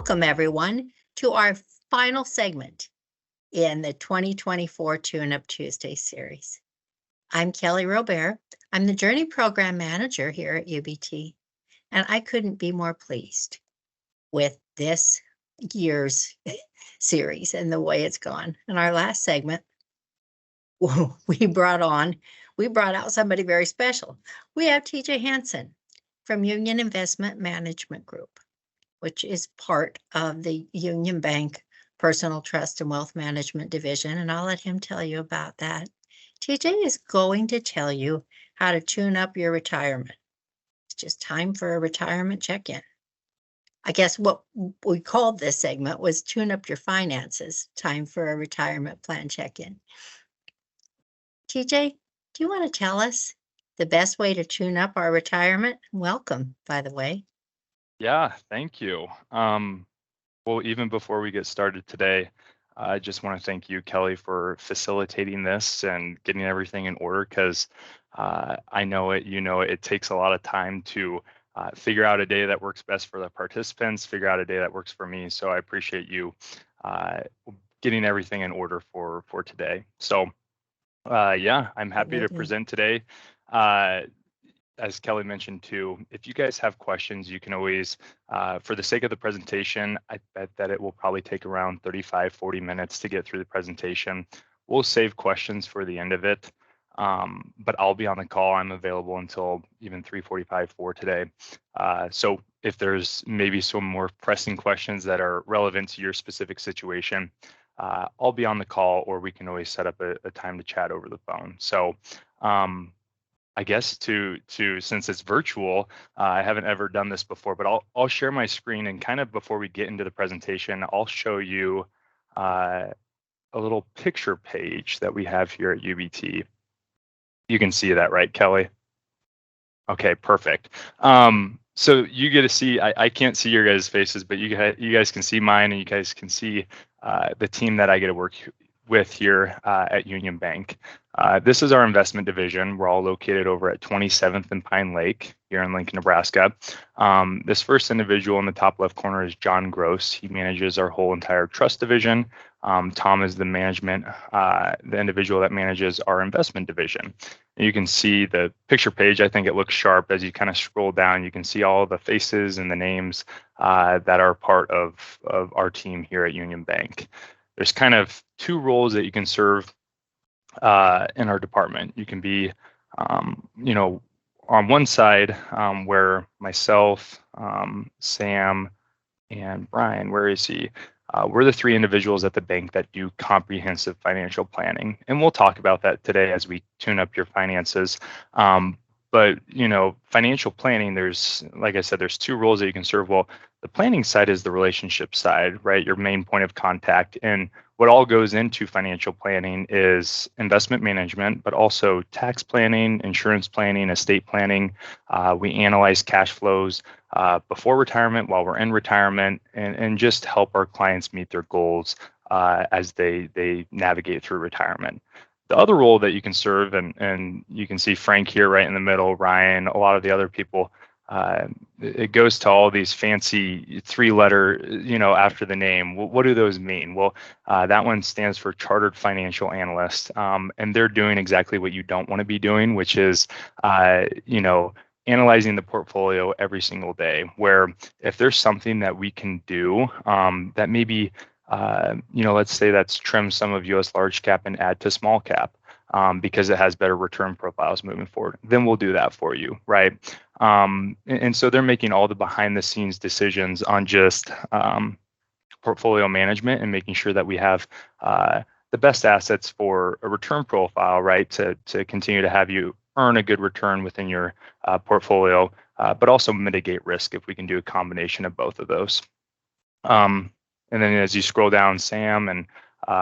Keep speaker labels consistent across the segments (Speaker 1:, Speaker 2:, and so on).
Speaker 1: Welcome, everyone, to our final segment in the 2024 Tune-Up Tuesday series. I'm Kelly Robert. I'm the Journey Program Manager here at UBT, and I couldn't be more pleased with this year's series and the way it's gone. In our last segment, we brought out somebody very special. We have TJ Hansen from Union Investment Management Group, which is part of the Union Bank Personal Trust and Wealth Management Division, and I'll let him tell you about that. TJ is going to tell you how to tune up your retirement. It's just time for a retirement check-in. I guess what we called this segment was Tune Up Your Finances, time for a retirement plan check-in. TJ, do you want to tell us the best way to tune up our retirement? Welcome, by the way.
Speaker 2: Yeah, thank you. Well, even before we get started today, I just want to thank you, Kelly, for facilitating this and getting everything in order, because I know it, you know, it takes a lot of time to figure out a day that works best for the participants, figure out a day that works for me. So I appreciate you getting everything in order for today. So yeah, I'm happy to present today. As Kelly mentioned too, if you guys have questions, you can always, for the sake of the presentation, I bet that it will probably take around 35-40 minutes to get through the presentation. We'll save questions for the end of it, but I'll be on the call. I'm available until even 3:45 for today. So if there's maybe some more pressing questions that are relevant to your specific situation, I'll be on the call, or we can always set up a time to chat over the phone. So I guess since it's virtual, I haven't ever done this before, but I'll share my screen, and kind of before we get into the presentation, I'll show you a little picture page that we have here at UBT. You can see that, right, Kelly? Okay, perfect. So you get to see, I can't see your guys' faces, but you guys can see mine, and you guys can see the team that I get to work with here at Union Bank. This is our investment division. We're all located over at 27th and Pine Lake here in Lincoln, Nebraska. This first individual in the top left corner is John Gross. He manages our whole entire trust division. Tom is the individual that manages our investment division. And you can see the picture page. I think it looks sharp as you kind of scroll down. You can see all the faces and the names that are part of our team here at Union Bank. There's kind of two roles that you can serve in our department. You can be, you know, on one side where myself, Sam, and Brian, where is he? We're the three individuals at the bank that do comprehensive financial planning. And we'll talk about that today as we tune up your finances. But, you know, financial planning, like I said, there's two roles that you can serve. Well, the planning side is the relationship side, right? Your main point of contact. And what all goes into financial planning is investment management, but also tax planning, insurance planning, estate planning. We analyze cash flows before retirement, while we're in retirement, and just help our clients meet their goals as they navigate through retirement. The other role that you can serve, and you can see Frank here right in the middle, Ryan, a lot of the other people, it goes to all these fancy three-letter, you know, after the name. What do those mean? Well, that one stands for Chartered Financial Analyst, and they're doing exactly what you don't want to be doing, which is, you know, analyzing the portfolio every single day, where if there's something that we can do that maybe, you know, let's say that's trim some of US large cap and add to small cap because it has better return profiles moving forward, then we'll do that for you, right? And so they're making all the behind the scenes decisions on just portfolio management and making sure that we have the best assets for a return profile, right? To continue to have you earn a good return within your portfolio, but also mitigate risk if we can do a combination of both of those. And then as you scroll down, Sam and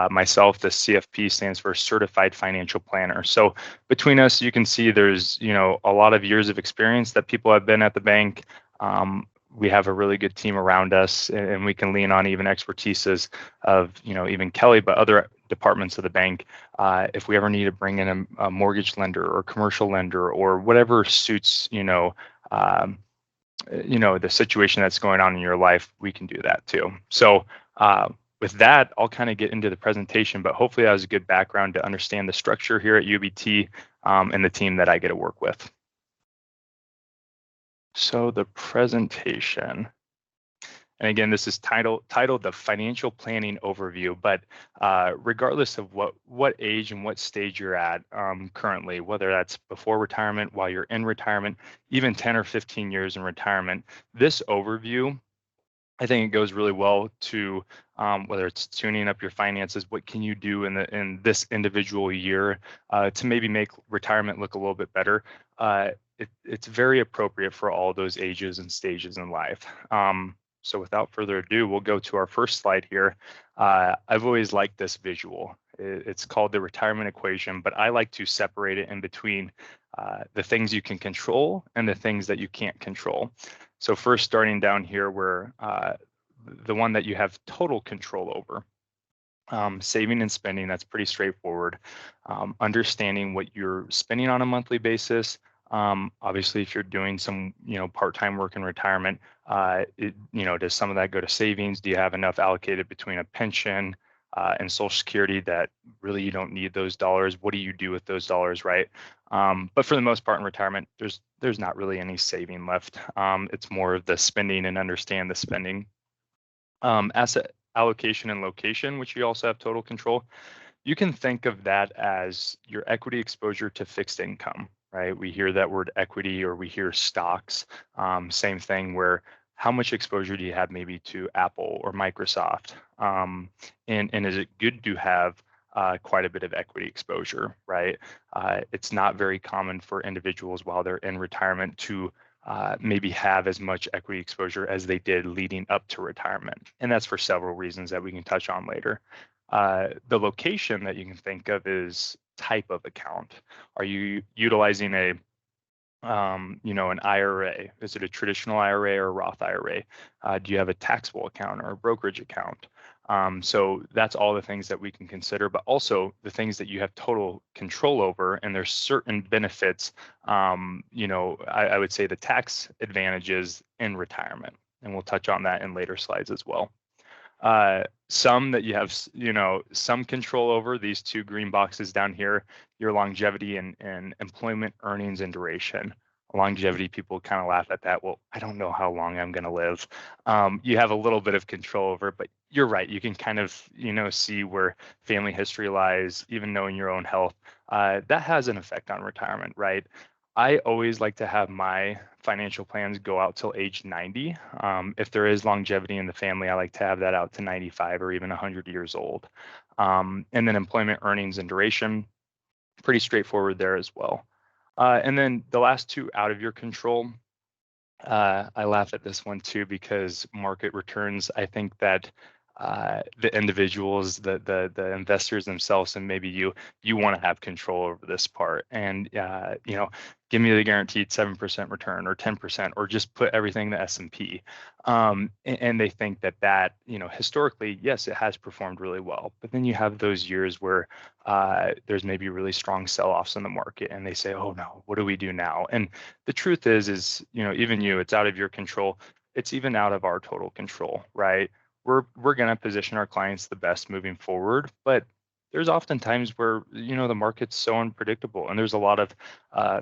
Speaker 2: myself, the CFP stands for Certified Financial Planner. So between us, you can see there's, you know, a lot of years of experience that people have been at the bank. We have a really good team around us, and we can lean on even expertises of, you know, even Kelly, but other departments of the bank. If we ever need to bring in a mortgage lender or commercial lender or whatever suits, you know, the situation that's going on in your life, we can do that too. So with that, I'll kind of get into the presentation, but hopefully that was a good background to understand the structure here at UBT and the team that I get to work with. So the presentation, and again, this is titled the Financial Planning Overview, but regardless of what age and what stage you're at currently, whether that's before retirement, while you're in retirement, even 10 or 15 years in retirement, this overview, I think it goes really well to whether it's tuning up your finances, what can you do in this individual year to maybe make retirement look a little bit better. It's very appropriate for all those ages and stages in life. So without further ado, we'll go to our first slide here. I've always liked this visual. It's called the retirement equation, but I like to separate it in between the things you can control and the things that you can't control. So first, starting down here where the one that you have total control over, saving and spending, that's pretty straightforward. Understanding what you're spending on a monthly basis. Obviously, if you're doing some, part-time work in retirement, does some of that go to savings? Do you have enough allocated between a pension and Social Security that really you don't need those dollars? What do you do with those dollars, right? But for the most part in retirement, there's not really any saving left. It's more of the spending and understand the spending. Asset allocation and location, which you also have total control. You can think of that as your equity exposure to fixed income, right? We hear that word equity or we hear stocks. Same thing where how much exposure do you have maybe to Apple or Microsoft? And is it good to have quite a bit of equity exposure, right? It's not very common for individuals while they're in retirement to maybe have as much equity exposure as they did leading up to retirement. And that's for several reasons that we can touch on later. The location that you can think of is type of account. Are you utilizing an IRA? Is it a traditional IRA or a Roth IRA? Do you have a taxable account or a brokerage account? So that's all the things that we can consider, but also the things that you have total control over. And there's certain benefits, I would say the tax advantages in retirement. And we'll touch on that in later slides as well. Some that you have, some control over, these two green boxes down here, your longevity and employment earnings and duration. Longevity, people kind of laugh at that. Well, I don't know how long I'm going to live. You have a little bit of control over it, but you're right. You can kind of, see where family history lies, even knowing your own health. That has an effect on retirement, right? I always like to have my financial plans go out till age 90. If there is longevity in the family, I like to have that out to 95 or even 100 years old. And then employment earnings and duration, pretty straightforward there as well. And then the last two out of your control, I laugh at this one too, because market returns, I think that the individuals, the investors themselves, and maybe you want to have control over this part. And give me the guaranteed 7% return or 10%, or just put everything to S&P. And they think that historically, yes, it has performed really well. But then you have those years where there's maybe really strong sell-offs in the market, and they say, oh no, what do we do now? And the truth is even it's out of your control. It's even out of our total control, right? We're going to position our clients the best moving forward, but there's often times where the market's so unpredictable, and there's a lot of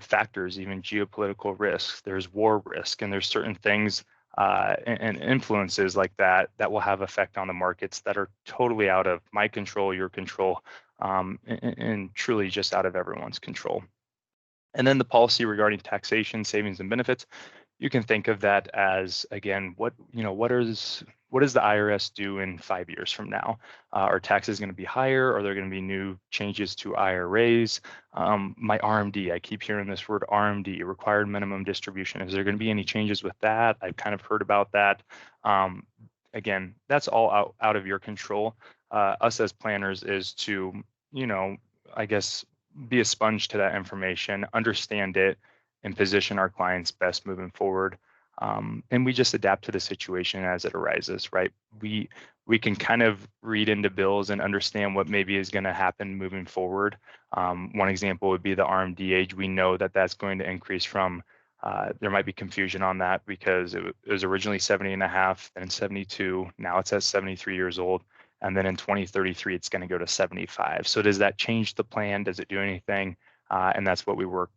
Speaker 2: factors, even geopolitical risks. There's war risk, and there's certain things and influences like that will have effect on the markets that are totally out of my control, your control, and truly just out of everyone's control. And then the policy regarding taxation, savings, and benefits. You can think of that as, again, what does the IRS do in 5 years from now? Are taxes going to be higher? Are there going to be new changes to IRAs? My RMD, I keep hearing this word RMD, required minimum distribution. Is there going to be any changes with that? I've kind of heard about that. Again, that's all out of your control. Us as planners is to, I guess, be a sponge to that information, understand it, and position our clients best moving forward. And we just adapt to the situation as it arises, right? We can kind of read into bills and understand what maybe is going to happen moving forward. One example would be the RMD age. We know that that's going to increase from There might be confusion on that because it was originally 70.5, then 72, now it's at 73 years old. And then in 2033, it's going to go to 75. So does that change the plan? Does it do anything? And that's what we work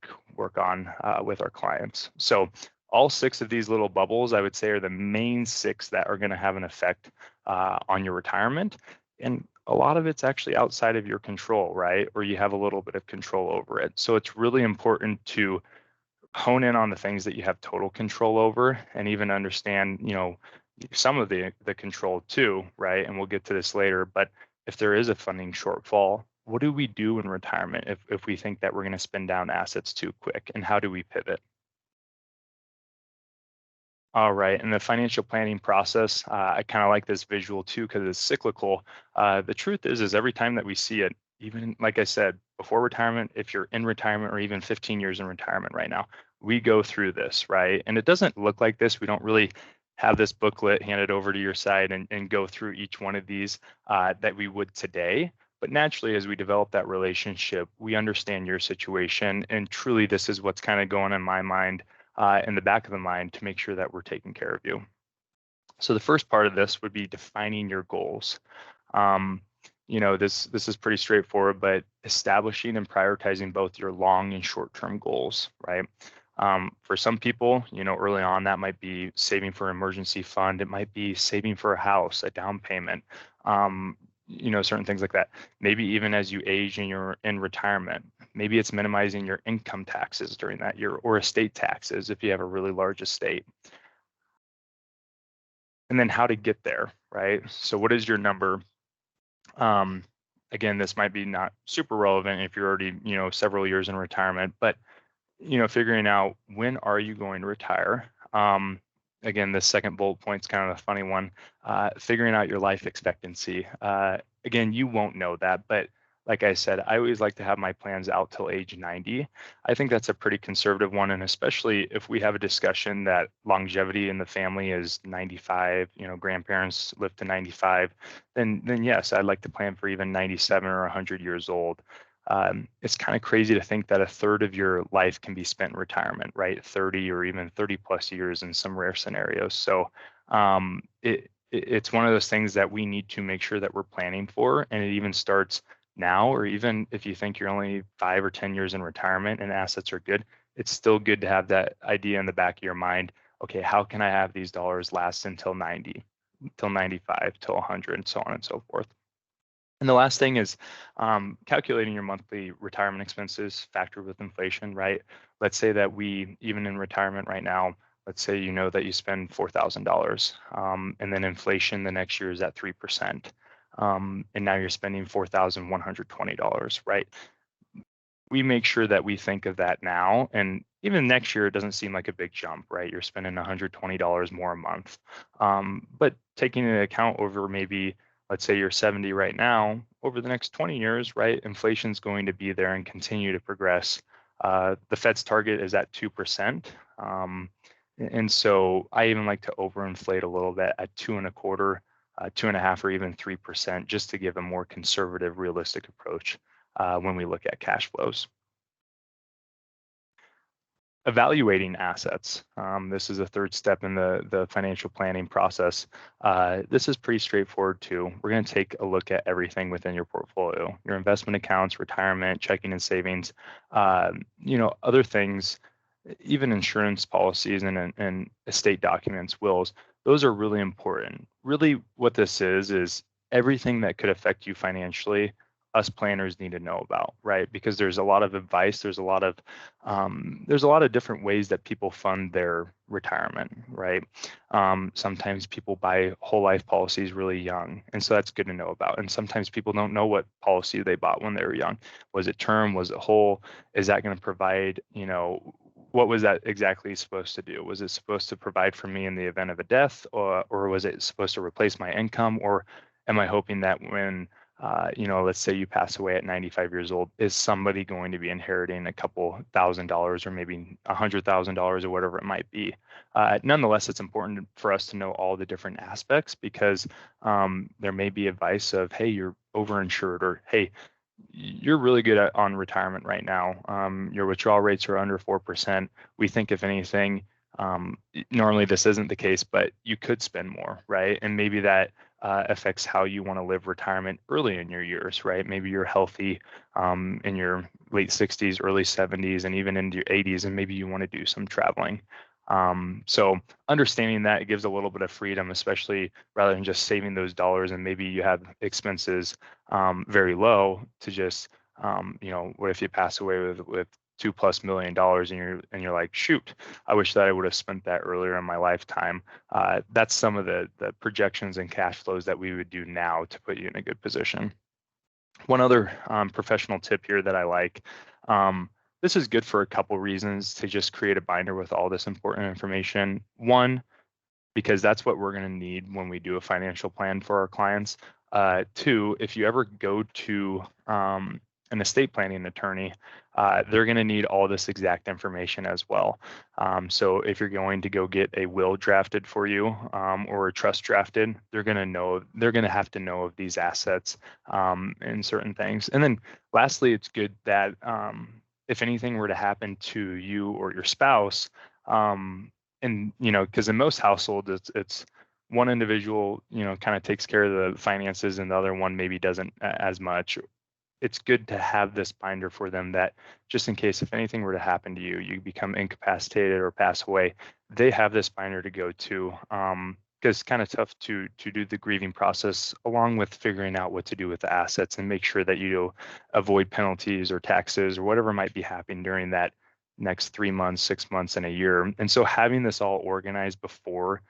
Speaker 2: on with our clients. So all 6 of these little bubbles, I would say, are the main 6 that are going to have an effect on your retirement. And a lot of it's actually outside of your control, right? Or you have a little bit of control over it. So it's really important to hone in on the things that you have total control over, and even understand, some of the control too, right? And we'll get to this later, but if there is a funding shortfall, what do we do in retirement if we think that we're going to spend down assets too quick, and how do we pivot? All right, and the financial planning process, I kind of like this visual too because it's cyclical. The truth is every time that we see it, even like I said, before retirement, if you're in retirement or even 15 years in retirement right now, we go through this, right? And it doesn't look like this. We don't really have this booklet handed over to your side and go through each one of these that we would today. But naturally, as we develop that relationship, we understand your situation. And truly, this is what's kind of going in my mind, in the back of the mind, to make sure that we're taking care of you. So the first part of this would be defining your goals. This is pretty straightforward, but establishing and prioritizing both your long and short-term goals, right? For some people, early on, that might be saving for an emergency fund. It might be saving for a house, a down payment, certain things like that. Maybe even as you age and you're in retirement, maybe it's minimizing your income taxes during that year, or estate taxes if you have a really large estate. And then how to get there, right? So what is your number? Again, this might be not super relevant if you're already, several years in retirement, but, figuring out when are you going to retire? Again, the second bullet point's kind of a funny one, figuring out your life expectancy. Again, you won't know that, but like I said, I always like to have my plans out till age 90. I think that's a pretty conservative one, and especially if we have a discussion that longevity in the family is 95, grandparents live to 95, then yes, I'd like to plan for even 97 or 100 years old. It's kind of crazy to think that a third of your life can be spent in retirement, right? 30 or even 30 plus years in some rare scenarios. So it's one of those things that we need to make sure that we're planning for, and it even starts now, or even if you think you're only 5 or 10 years in retirement and assets are good, it's still good to have that idea in the back of your mind. Okay, how can I have these dollars last until 90, till 95, till 100, and so on and so forth. And the last thing is calculating your monthly retirement expenses factored with inflation, right? Let's say that we, even in retirement right now, let's say that you spend $4,000, and then inflation the next year is at 3%. And now you're spending $4,120, right? We make sure that we think of that now, and even next year, it doesn't seem like a big jump, right? You're spending $120 more a month. But taking into account over maybe, let's say you're 70 right now, over the next 20 years, right? Inflation's going to be there and continue to progress. The Fed's target is at 2%. And so I even like to overinflate a little bit at 2.25%. 2.5% or even 3%, just to give a more conservative, realistic approach when we look at cash flows. Evaluating assets. This is a third step in the financial planning process. This is pretty straightforward too. We're going to take a look at everything within your portfolio, your investment accounts, retirement, checking and savings, other things, even insurance policies and estate documents, wills. Those are really important. Really, what this is everything that could affect you financially, us planners need to know about, right? Because there's a lot of advice, there's a lot of different ways that people fund their retirement, right? Sometimes people buy whole life policies really young, and so that's good to know about. And sometimes people don't know what policy they bought when they were young. Was it term? Was it whole? Is that going to provide, what was that exactly supposed to do? Was it supposed to provide for me in the event of a death, or was it supposed to replace my income? Or am I hoping that when, let's say you pass away at 95 years old, is somebody going to be inheriting a couple $1,000 or maybe $100,000 or whatever it might be? Nonetheless, it's important for us to know all the different aspects, because there may be advice of, hey, you're overinsured, or hey, you're really good on retirement right now. Your withdrawal rates are under 4%. We think if anything, normally this isn't the case, but you could spend more, right? And maybe that affects how you want to live retirement early in your years, right? Maybe you're healthy in your late 60s, early 70s, and even into your 80s, and maybe you want to do some traveling. So understanding that, it gives a little bit of freedom, especially rather than just saving those dollars, and maybe you have expenses very low to just, what if you pass away with $2+ million and you're like, shoot, I wish that I would have spent that earlier in my lifetime. That's some of the projections and cash flows that we would do now to put you in a good position. One other professional tip here that I like, this is good for a couple reasons, to just create a binder with all this important information. One, because that's what we're going to need when we do a financial plan for our clients. Two, if you ever go to an estate planning attorney, they're going to need all this exact information as well. So if you're going to go get a will drafted for you or a trust drafted, they're going to have to know of these assets and certain things. And then lastly, it's good that if anything were to happen to you or your spouse, and because in most households it's one individual kind of takes care of the finances and the other one maybe doesn't as much. It's good to have this binder for them, that just in case if anything were to happen to you, you become incapacitated or pass away, they have this binder to go to, because it's kind of tough to do the grieving process along with figuring out what to do with the assets and make sure that you avoid penalties or taxes or whatever might be happening during that next 3 months, 6 months, and a year. And so having this all organized before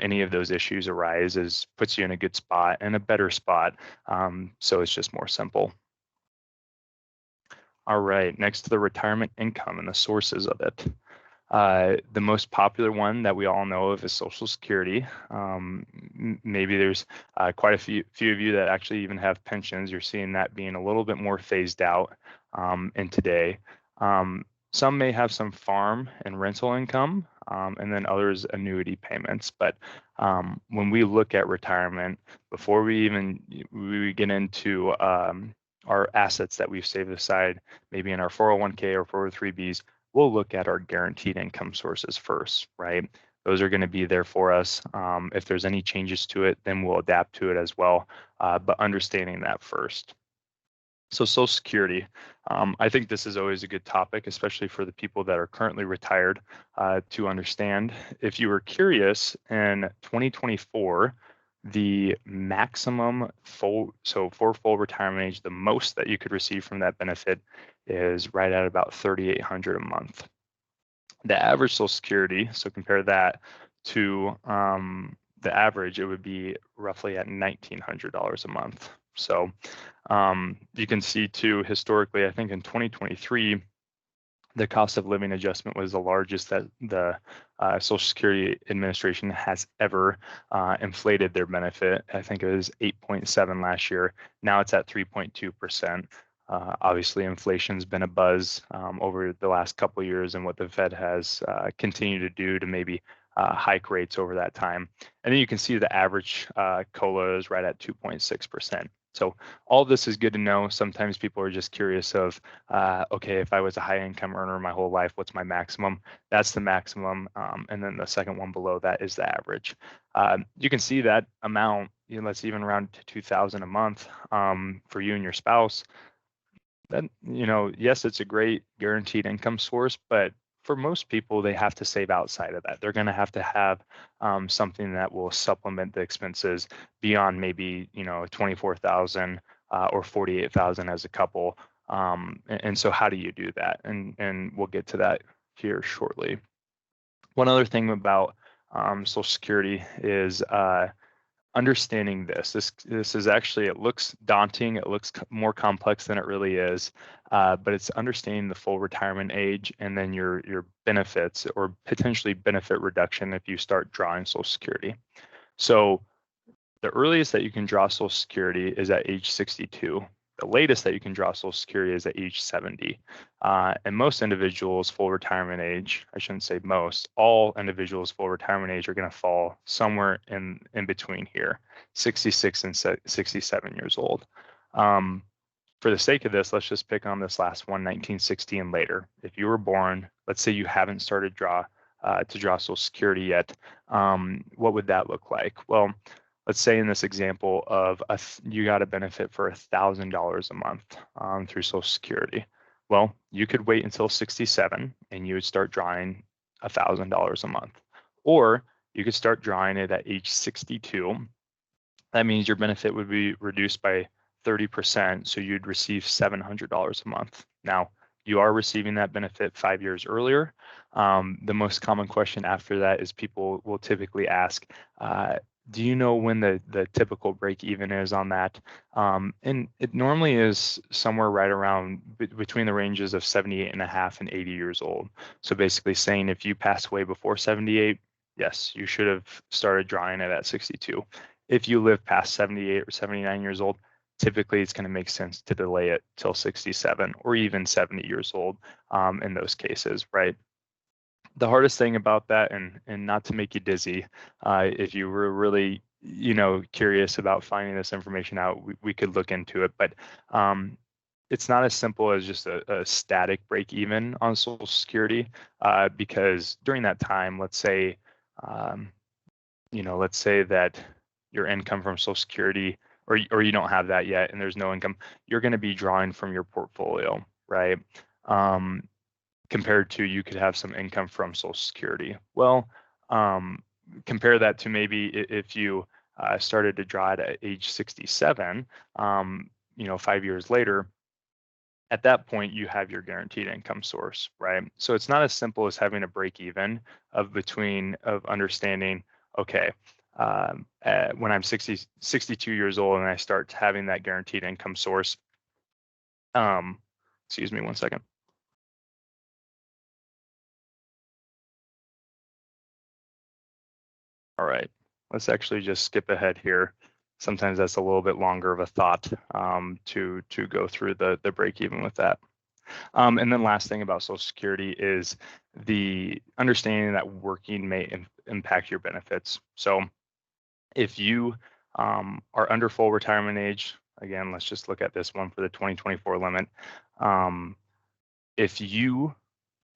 Speaker 2: any of those issues arise puts you in a good spot and a better spot. So it's just more simple. All right, next to the retirement income and the sources of it. The most popular one that we all know of is Social Security. Maybe there's quite a few of you that actually even have pensions. You're seeing that being a little bit more phased out in today. Some may have some farm and rental income, and then others annuity payments. But when we look at retirement, before we get into our assets that we've saved aside, maybe in our 401k or 403bs, we'll look at our guaranteed income sources first, right? Those are going to be there for us. If there's any changes to it, then we'll adapt to it as well. But understanding that first. So Social Security, I think this is always a good topic, especially for the people that are currently retired, to understand. If you were curious, in 2024, the maximum for full retirement age, the most that you could receive from that benefit is right at about $3,800 a month. The average Social Security, so compare that to the average, it would be roughly at $1,900 a month. So you can see too, historically, I think in 2023, the cost of living adjustment was the largest that the Social Security Administration has ever inflated their benefit. I think it was 8.7 last year. Now it's at 3.2%. Obviously, inflation's been a buzz over the last couple of years, and what the Fed has continued to do to maybe hike rates over that time. And then you can see the average COLA is right at 2.6%. So all this is good to know. Sometimes people are just curious of, okay, if I was a high income earner my whole life, what's my maximum? That's the maximum. And then the second one below that is the average. You can see that amount, let's even round to $2,000 a month for you and your spouse. Then, yes, it's a great guaranteed income source, but for most people, they have to save outside of that. They're going to have something that will supplement the expenses beyond maybe 24,000 or 48,000 as a couple. And so how do you do that? And we'll get to that here shortly. One other thing about Social Security is understanding this is actually, it looks daunting, it looks more complex than it really is, but it's understanding the full retirement age and then your benefits or potentially benefit reduction if you start drawing Social Security. So the earliest that you can draw Social Security is at age 62. The latest that you can draw Social Security is at age 70. And most individuals' full retirement age, I shouldn't say most, all individuals' full retirement age are going to fall somewhere in between here, 66 and 67 years old. for the sake of this, let's just pick on this last one, 1960 and later. If you were born, let's say you haven't started to draw Social Security yet, what would that look like? Well, let's say in this example of you got a benefit for $1,000 a month through Social Security. Well, you could wait until 67 and you would start drawing $1,000 a month, or you could start drawing it at age 62. That means your benefit would be reduced by 30%, so you'd receive $700 a month. Now, you are receiving that benefit 5 years earlier. The most common question after that is people will typically ask, do you know when the typical break even is on that? And it normally is somewhere right around between the ranges of 78 and a half and 80 years old. So basically saying if you pass away before 78, yes, you should have started drawing it at 62. If you live past 78 or 79 years old, typically it's going to make sense to delay it till 67 or even 70 years old in those cases, right? The hardest thing about that, and not to make you dizzy, if you were really, curious about finding this information out, we could look into it, but it's not as simple as just a static break even on Social Security, because during that time, let's say that your income from Social Security, or you don't have that yet and there's no income, you're going to be drawing from your portfolio, right? Compared to you could have some income from Social Security. Well, compare that to maybe if you started to draw it at age 67, 5 years later, at that point you have your guaranteed income source, right? So it's not as simple as having a break even of understanding, okay, when I'm 62 years old and I start having that guaranteed income source, excuse me one second. All right, let's actually just skip ahead here. Sometimes that's a little bit longer of a thought to go through the break even with that. And then last thing about Social Security is the understanding that working may impact your benefits. So if you are under full retirement age, again, let's just look at this one for the 2024 limit. If you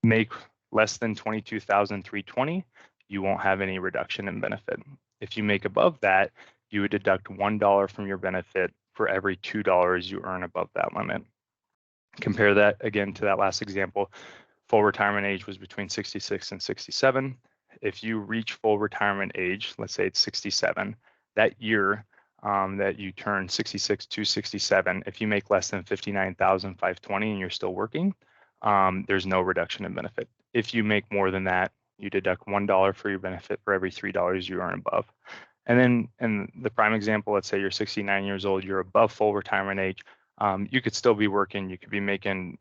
Speaker 2: make less than $22,320, you won't have any reduction in benefit. If you make above that, you would deduct $1 from your benefit for every $2 you earn above that limit. Compare that again to that last example. Full retirement age was between 66 and 67. If you reach full retirement age, let's say it's 67, that year that you turn 66 to 67, if you make less than $59,520 and you're still working, there's no reduction in benefit. If you make more than that, you deduct $1 for your benefit for every $3 you earn above. And then in the prime example, let's say you're 69 years old, you're above full retirement age, you could still be working, you could be making,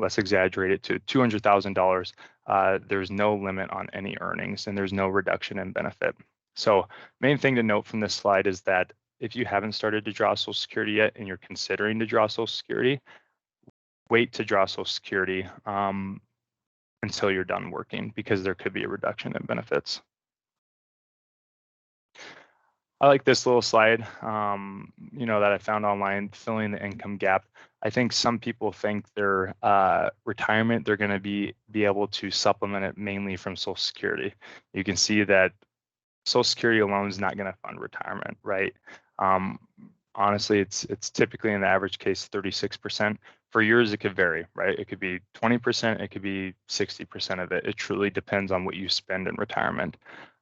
Speaker 2: let's exaggerate it to $200,000. There's no limit on any earnings and there's no reduction in benefit. So main thing to note from this slide is that if you haven't started to draw Social Security yet and you're considering to draw Social Security, wait to draw Social Security until you're done working, because there could be a reduction in benefits. I like this little slide, that I found online, filling the income gap. I think some people think their retirement, they're going to be able to supplement it mainly from Social Security. You can see that Social Security alone is not going to fund retirement, right? Honestly, it's typically in the average case 36%. For years, it could vary, right? It could be 20%, it could be 60% of it. It truly depends on what you spend in retirement.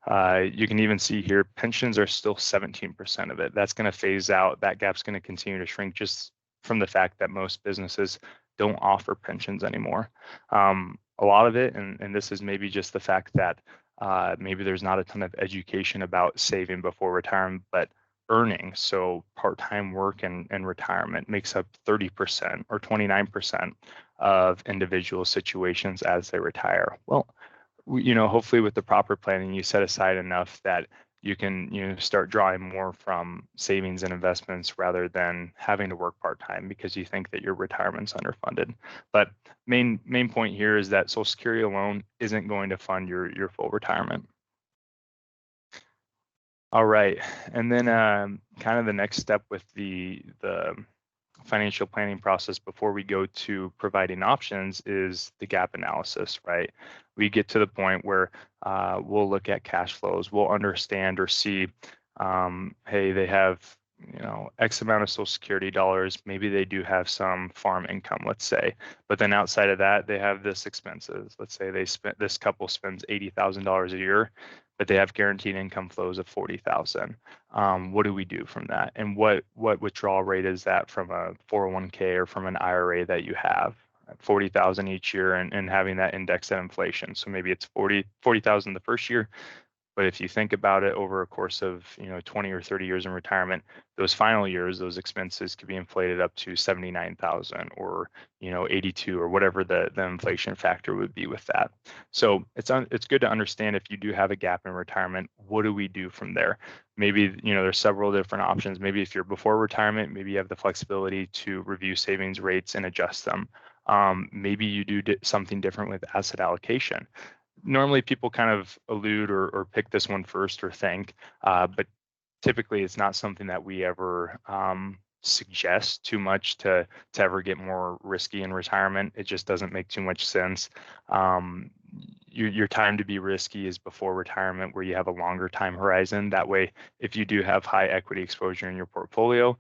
Speaker 2: You can even see here, pensions are still 17% of it. That's going to phase out. That gap's going to continue to shrink just from the fact that most businesses don't offer pensions anymore. A lot of it, and this is maybe just the fact that maybe there's not a ton of education about saving before retirement, but earnings, so part-time work and retirement, makes up 30% or 29% of individual situations as they retire. Well, hopefully with the proper planning, you set aside enough that you can start drawing more from savings and investments rather than having to work part-time because you think that your retirement's underfunded. But main point here is that Social Security alone isn't going to fund your full retirement. All right, and then kind of the next step with the financial planning process before we go to providing options is the gap analysis, right? We get to the point where we'll look at cash flows, we'll understand or see, hey, they have, you know, X amount of Social Security dollars, maybe they do have some farm income, let's say, but then outside of that, they have this expenses. Let's say this couple spends $80,000 a year, but they have guaranteed income flows of 40,000. What do we do from that? And what withdrawal rate is that from a 401k or from an IRA that you have? 40,000 each year and having that indexed at inflation. So maybe it's 40,000 the first year, but if you think about it over a course of, you know, 20 or 30 years in retirement, those final years, those expenses could be inflated up to 79,000 or, you know, 82 or whatever the inflation factor would be with that. So it's good to understand if you do have a gap in retirement, what do we do from there? Maybe, you know, there's several different options. Maybe if you're before retirement, maybe you have the flexibility to review savings rates and adjust them. Maybe you do something different with asset allocation. Normally people kind of allude or pick this one first or think, but typically it's not something that we ever suggest too much to ever get more risky in retirement. It just doesn't make too much sense. Your time to be risky is before retirement, where you have a longer time horizon. That way, if you do have high equity exposure in your portfolio,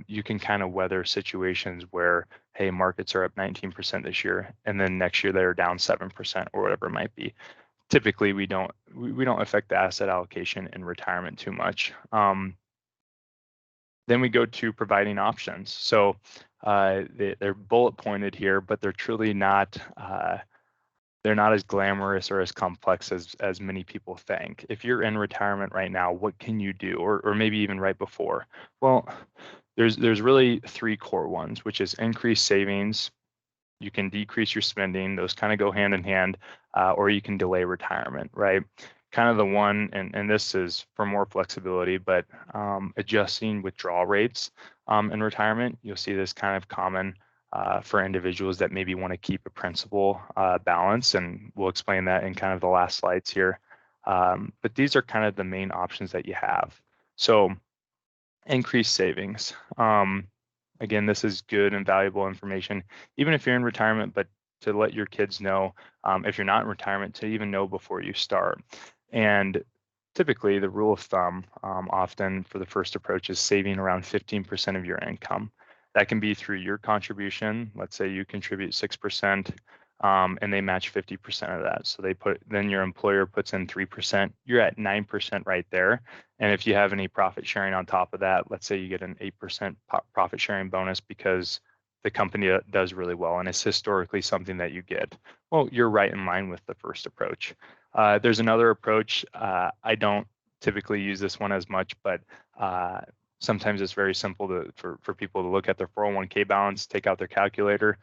Speaker 2: you can kind of weather situations where, hey, markets are up 19% this year, and then next year they're down 7% or whatever it might be. Typically, we don't affect the asset allocation in retirement too much. Then we go to providing options. So they're bullet pointed here, but they're truly not. They're not as glamorous or as complex as many people think. If you're in retirement right now, what can you do? Or maybe even right before? Well, there's really three core ones, which is increase savings. You can decrease your spending. Those kind of go hand in hand, or you can delay retirement, right? Kind of the one, and this is for more flexibility, but adjusting withdrawal rates in retirement. You'll see this kind of common for individuals that maybe want to keep a principal balance, and we'll explain that in kind of the last slides here. But these are kind of the main options that you have. So increased savings. Again, this is good and valuable information, even if you're in retirement, but to let your kids know, if you're not in retirement, to even know before you start. And typically the rule of thumb often for the first approach is saving around 15% of your income. That can be through your contribution. Let's say you contribute 6%, and they match 50% of that. So then your employer puts in 3%. You're at 9% right there. And if you have any profit sharing on top of that, let's say you get an 8% profit sharing bonus because the company does really well, and it's historically something that you get. Well, you're right in line with the first approach. There's another approach. I don't typically use this one as much, but sometimes it's very simple for people to look at their 401k balance, take out their calculator,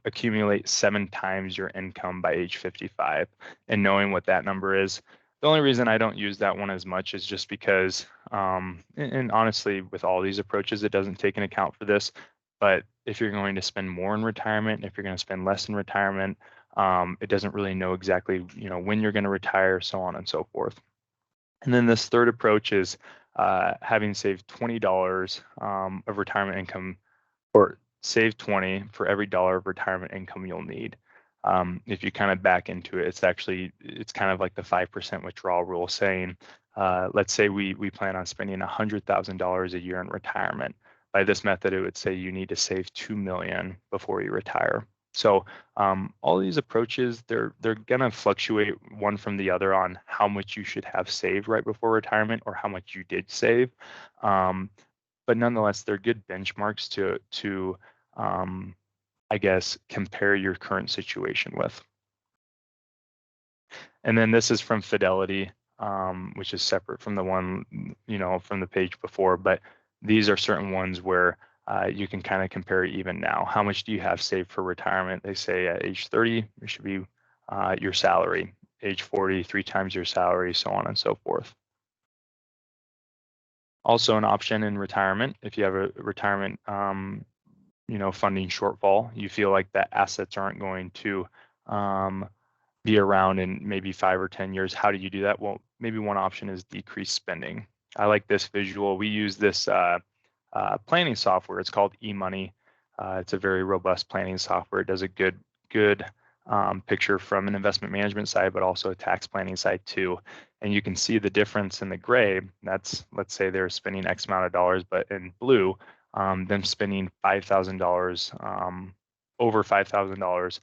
Speaker 2: accumulate 7 times your income by age 55, and knowing what that number is. The only reason I don't use that one as much is just because, and honestly, with all these approaches, it doesn't take into account for this. But if you're going to spend more in retirement, if you're going to spend less in retirement, it doesn't really know exactly, when you're going to retire, so on and so forth. And then this third approach is having saved $20 of retirement income, or save 20 for every dollar of retirement income you'll need. If you kind of back into it, it's kind of like the 5% withdrawal rule, saying, let's say we plan on spending $100,000 a year in retirement. By this method, it would say you need to save $2 million before you retire. So all these approaches, they're going to fluctuate one from the other on how much you should have saved right before retirement or how much you did save. But nonetheless, they're good benchmarks to I guess, compare your current situation with. And then this is from Fidelity, which is separate from the one, from the page before, but these are certain ones where you can kind of compare even now. How much do you have saved for retirement? They say at age 30, it should be your salary. Age 40, 3 times your salary, so on and so forth. Also an option in retirement, if you have a retirement funding shortfall, you feel like the assets aren't going to be around in maybe 5 or 10 years. How do you do that? Well, maybe one option is decrease spending. I like this visual. We use this planning software. It's called eMoney. It's a very robust planning software. It does a good picture from an investment management side, but also a tax planning side too. And you can see the difference in the gray. That's, let's say they're spending X amount of dollars, but in blue, them spending $5,000, over $5,000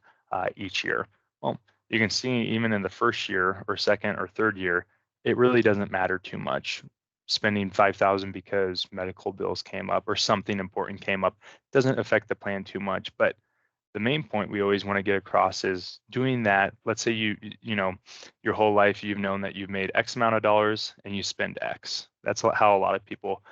Speaker 2: each year. Well, you can see even in the first year or second or third year, it really doesn't matter too much. Spending $5,000 because medical bills came up or something important came up doesn't affect the plan too much. But the main point we always want to get across is doing that. Let's say you know, your whole life you've known that you've made X amount of dollars and you spend X. That's how a lot of people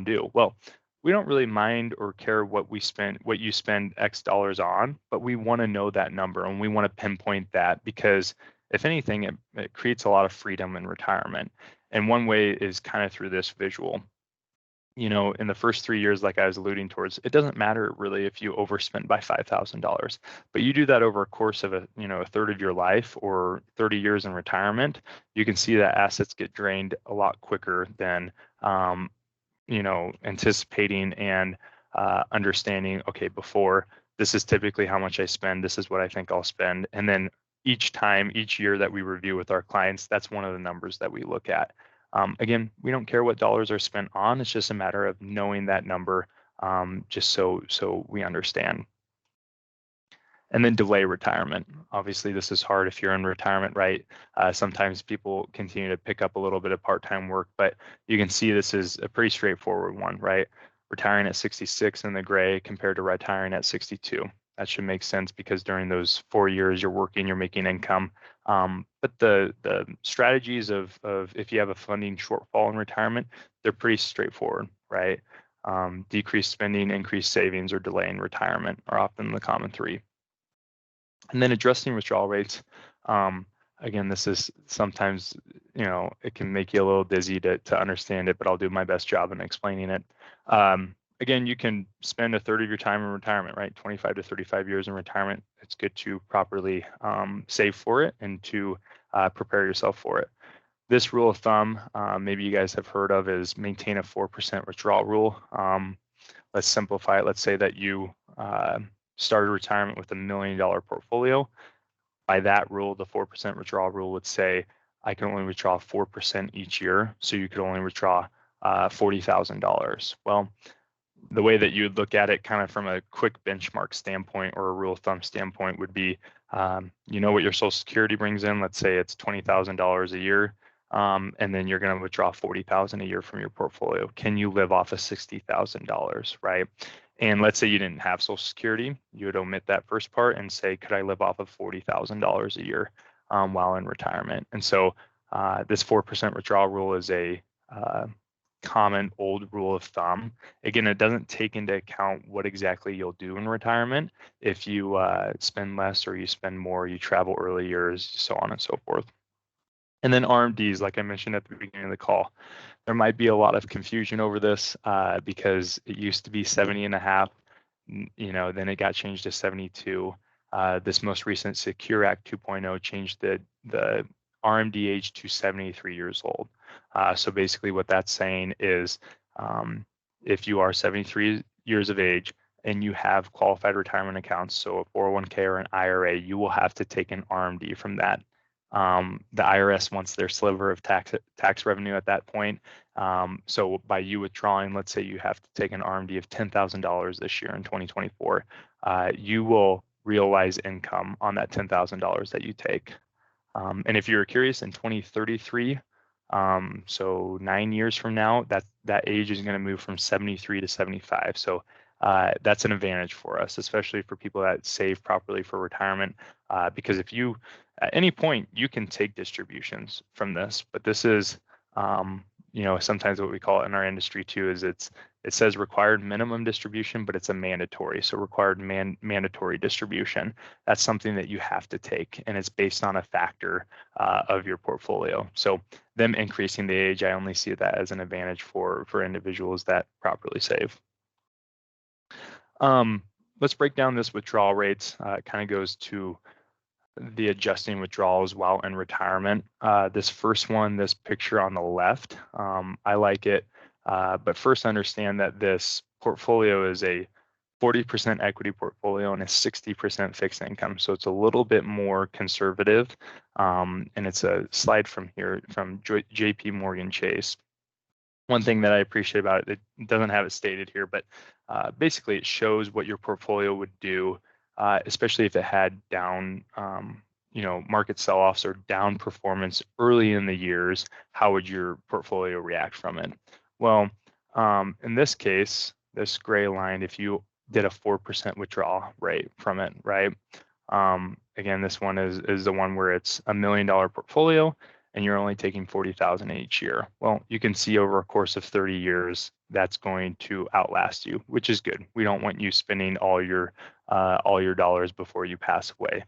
Speaker 2: do. Well, we don't really mind or care what you spend X dollars on, but we want to know that number and we want to pinpoint that, because if anything, it creates a lot of freedom in retirement. And one way is kind of through this visual. You know, in the first 3 years, like I was alluding towards, it doesn't matter really if you overspend by $5,000, but you do that over a course of a third of your life or 30 years in retirement, you can see that assets get drained a lot quicker than, anticipating and understanding, okay, before, this is typically how much I spend, this is what I think I'll spend. And then each year that we review with our clients, that's one of the numbers that we look at. Again, we don't care what dollars are spent on. It's just a matter of knowing that number, just so we understand. And then delay retirement. Obviously, this is hard if you're in retirement, right? Sometimes people continue to pick up a little bit of part-time work, but you can see this is a pretty straightforward one, right? Retiring at 66 in the gray compared to retiring at 62. That should make sense because during those 4 years you're working, you're making income. But the strategies of if you have a funding shortfall in retirement, they're pretty straightforward, right? Decreased spending, increased savings, or delay in retirement are often the common three. And then addressing withdrawal rates. Again, this is sometimes, it can make you a little dizzy to understand it, but I'll do my best job in explaining it. Again, you can spend a third of your time in retirement, right? 25 to 35 years in retirement. It's good to properly save for it and to prepare yourself for it. This rule of thumb, maybe you guys have heard of, is maintain a 4% withdrawal rule. Let's simplify it. Let's say that you started retirement with $1 million portfolio. By that rule, the 4% withdrawal rule would say, I can only withdraw 4% each year. So you could only withdraw $40,000. Well, the way that you would look at it kind of from a quick benchmark standpoint or a rule of thumb standpoint would be, what your Social Security brings in. Let's say it's $20,000 a year, and then you're going to withdraw $40,000 a year from your portfolio. Can you live off of $60,000, right? And let's say you didn't have Social Security, you would omit that first part and say, could I live off of $40,000 a year while in retirement? And so this 4% withdrawal rule is a common old rule of thumb. Again, it doesn't take into account what exactly you'll do in retirement. If you spend less or you spend more, you travel early years, so on and so forth. And then RMDs, like I mentioned at the beginning of the call, there might be a lot of confusion over this because it used to be 70.5, then it got changed to 72. This most recent Secure Act 2.0 changed the RMD age to 73 years old. So basically what that's saying is if you are 73 years of age and you have qualified retirement accounts, so a 401k or an IRA, you will have to take an RMD from that. The IRS wants their sliver of tax revenue at that point. So by you withdrawing, let's say you have to take an RMD of $10,000 this year in 2024, you will realize income on that $10,000 that you take. And if you're curious, in 2033, so 9 years from now, that age is going to move from 73 to 75. So that's an advantage for us, especially for people that save properly for retirement. Because if you, at any point, you can take distributions from this, but this is, sometimes what we call it in our industry too is it says required minimum distribution, but it's a mandatory. So required mandatory distribution. That's something that you have to take, and it's based on a factor of your portfolio. So them increasing the age, I only see that as an advantage for individuals that properly save. Let's break down this withdrawal rates. It kind of goes to the adjusting withdrawals while in retirement. This first one, this picture on the left, I like it But first understand that this portfolio is a 40% equity portfolio and a 60% fixed income. So it's a little bit more conservative. And it's a slide from here from JP Morgan Chase. One thing that I appreciate about it, it doesn't have it stated here, but basically it shows what your portfolio would do, especially if it had down, market sell-offs or down performance early in the years. How would your portfolio react from it? Well, in this case, this gray line, if you did a 4% withdrawal rate from it, right? Again, this one is the one where it's $1 million portfolio and you're only taking 40,000 each year. Well, you can see over a course of 30 years, that's going to outlast you, which is good. We don't want you spending all your dollars before you pass away.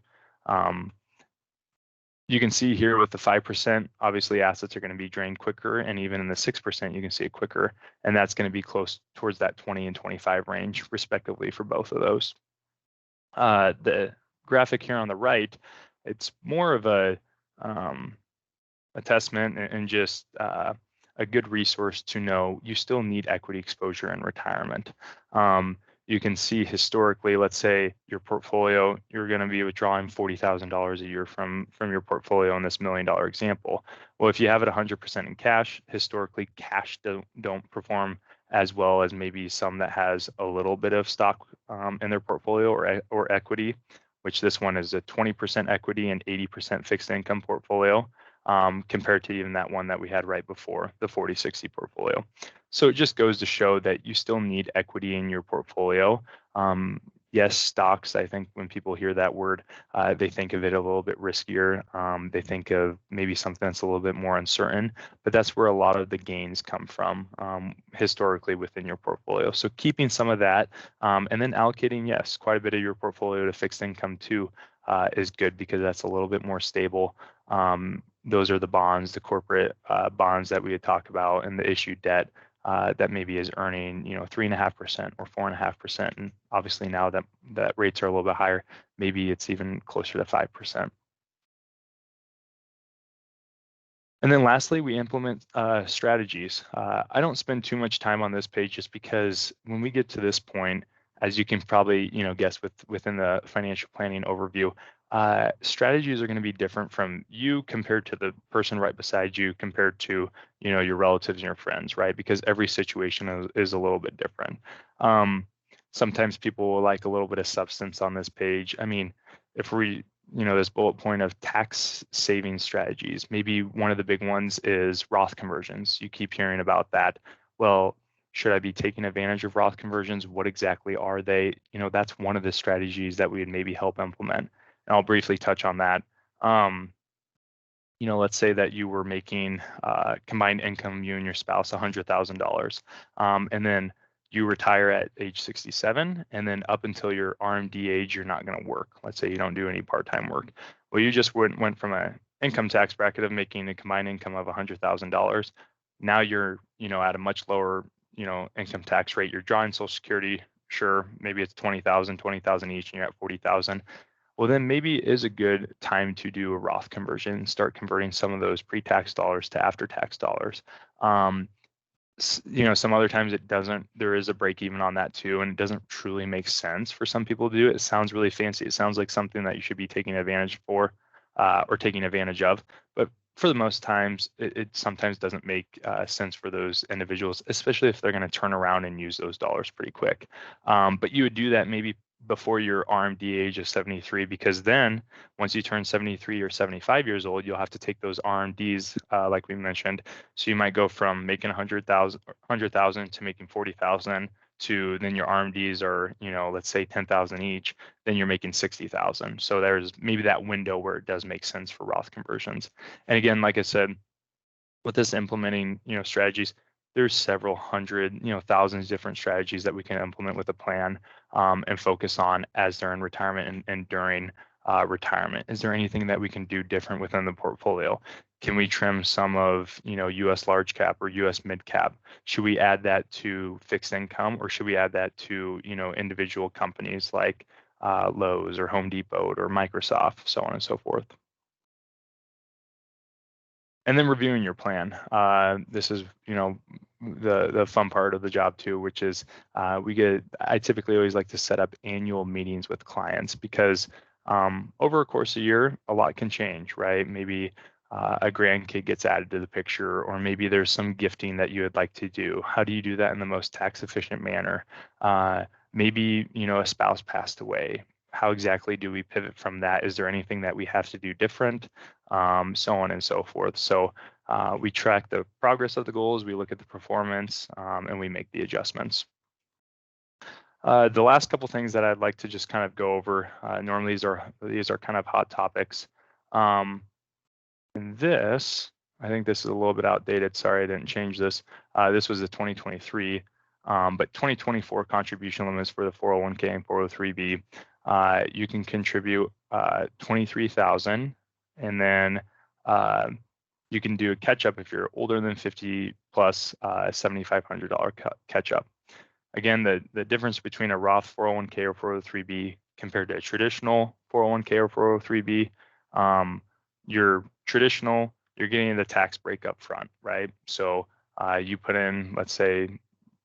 Speaker 2: You can see here with the 5%, obviously assets are going to be drained quicker, and even in the 6%, you can see it quicker, and that's going to be close towards that 20 and 25 range, respectively, for both of those. The graphic here on the right, it's more of a testament and just a good resource to know you still need equity exposure in retirement. You can see historically, let's say your portfolio, you're going to be withdrawing $40,000 a year from your portfolio in this $1 million example. Well, if you have it 100% in cash, historically cash don't perform as well as maybe some that has a little bit of stock in their portfolio or equity, which this one is a 20% equity and 80% fixed income portfolio. Compared to even that one that we had right before, the 40-60 portfolio. So it just goes to show that you still need equity in your portfolio. Yes, stocks, I think when people hear that word, they think of it a little bit riskier. They think of maybe something that's a little bit more uncertain, but that's where a lot of the gains come from historically within your portfolio. So keeping some of that and then allocating, yes, quite a bit of your portfolio to fixed income too is good because that's a little bit more stable. Those are the bonds, the corporate bonds that we had talked about, and the issued debt that maybe is earning 3.5% or 4.5%. And obviously now that rates are a little bit higher, maybe it's even closer to 5%. And then lastly, we implement strategies. I don't spend too much time on this page just because when we get to this point, as you can probably guess within the financial planning overview, strategies are going to be different from you compared to the person right beside you, compared to your relatives and your friends, right? Because every situation is a little bit different. Sometimes people will like a little bit of substance on this page. I mean, if we this bullet point of tax saving strategies, maybe one of the big ones is Roth conversions. You keep hearing about that. Well, should I be taking advantage of Roth conversions? What exactly are they? That's one of the strategies that we would maybe help implement. And I'll briefly touch on that. Let's say that you were making combined income, you and your spouse, $100,000, and then you retire at age 67, and then up until your RMD age, you're not going to work. Let's say you don't do any part-time work. Well, you just went from an income tax bracket of making a combined income of $100,000. Now you're at a much lower income tax rate. You're drawing Social Security. Sure, maybe it's 20,000 each, and you're at 40,000. Well, then maybe it is a good time to do a Roth conversion, start converting some of those pre-tax dollars to after-tax dollars. Some other times it doesn't, there is a break even on that too, and it doesn't truly make sense for some people to do it. It sounds really fancy. It sounds like something that you should be taking advantage for or taking advantage of. But for the most times, it sometimes doesn't make sense for those individuals, especially if they're going to turn around and use those dollars pretty quick. But you would do that maybe before your RMD age of 73, because then once you turn 73 or 75 years old, you'll have to take those RMDs, like we mentioned. So you might go from making 100,000 to making 40,000 to then your RMDs are, let's say 10,000 each, then you're making 60,000. So there's maybe that window where it does make sense for Roth conversions. And again, like I said, with this implementing, strategies, there's several hundred, thousands of different strategies that we can implement with a plan and focus on as they're in retirement and during retirement. Is there anything that we can do different within the portfolio? Can we trim some of, U.S. large cap or U.S. mid cap? Should we add that to fixed income, or should we add that to, individual companies like Lowe's or Home Depot or Microsoft, so on and so forth? And then reviewing your plan. This is, the fun part of the job too, which is I typically always like to set up annual meetings with clients because over a course of a year, a lot can change, right? Maybe a grandkid gets added to the picture, or maybe there's some gifting that you would like to do. How do you do that in the most tax efficient manner? Maybe, a spouse passed away. How exactly do we pivot from that? Is there anything that we have to do different? So on and so forth. So we track the progress of the goals, we look at the performance, and we make the adjustments. The last couple things that I'd like to just kind of go over, normally these are kind of hot topics. And this, I think this is a little bit outdated. Sorry, I didn't change this. This was a 2023, but 2024 contribution limits for the 401k and 403b. You can contribute 23,000, and then you can do a catch up if you're older than 50 plus $7,500 catch up. Again, the difference between a Roth 401k or 403b compared to a traditional 401k or 403b, your traditional, you're getting the tax break up front, right? So you put in, let's say,